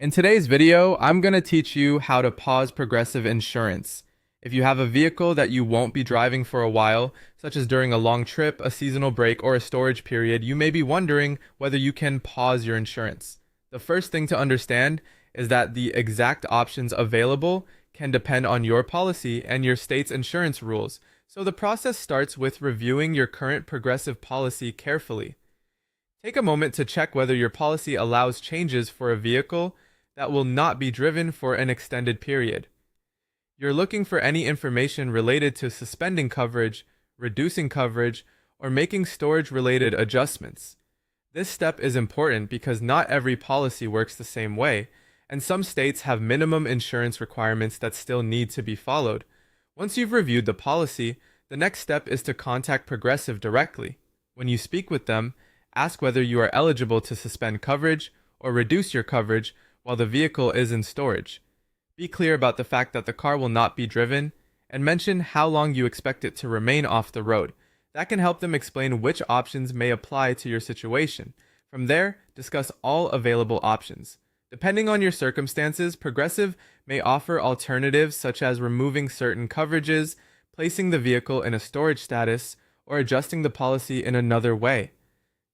In today's video, I'm going to teach you how to pause progressive insurance. If you have a vehicle that you won't be driving for a while, such as during a long trip, a seasonal break, or a storage period, you may be wondering whether you can pause your insurance. The first thing to understand is that the exact options available can depend on your policy and your state's insurance rules. So the process starts with reviewing your current progressive policy carefully. Take a moment to check whether your policy allows changes for a vehicle that will not be driven for an extended period. You're looking for any information related to suspending coverage, reducing coverage, or making storage-related adjustments. This step is important because not every policy works the same way, and some states have minimum insurance requirements that still need to be followed. Once you've reviewed the policy, the next step is to contact Progressive directly. When you speak with them, ask whether you are eligible to suspend coverage or reduce your coverage while the vehicle is in storage. Be clear about the fact that the car will not be driven, and mention how long you expect it to remain off the road. That can help them explain which options may apply to your situation. From there, discuss all available options. Depending on your circumstances, Progressive may offer alternatives such as removing certain coverages, placing the vehicle in a storage status, or adjusting the policy in another way.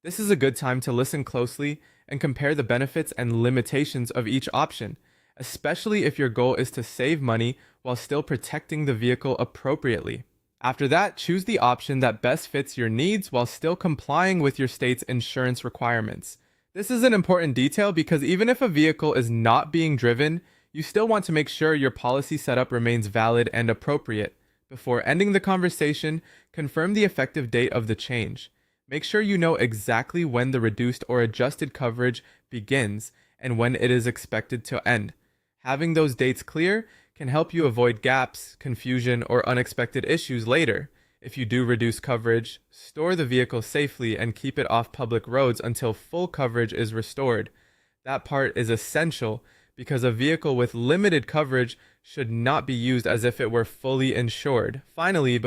This is a good time to listen closely and compare the benefits and limitations of each option, especially if your goal is to save money while still protecting the vehicle appropriately. After that, choose the option that best fits your needs while still complying with your state's insurance requirements. This is an important detail because even if a vehicle is not being driven, you still want to make sure your policy setup remains valid and appropriate. Before ending the conversation, confirm the effective date of the change. Make sure you know exactly when the reduced or adjusted coverage begins and when it is expected to end. Having those dates clear can help you avoid gaps, confusion, or unexpected issues later. If you do reduce coverage, store the vehicle safely and keep it off public roads until full coverage is restored. That part is essential because a vehicle with limited coverage should not be used as if it were fully insured. Finally,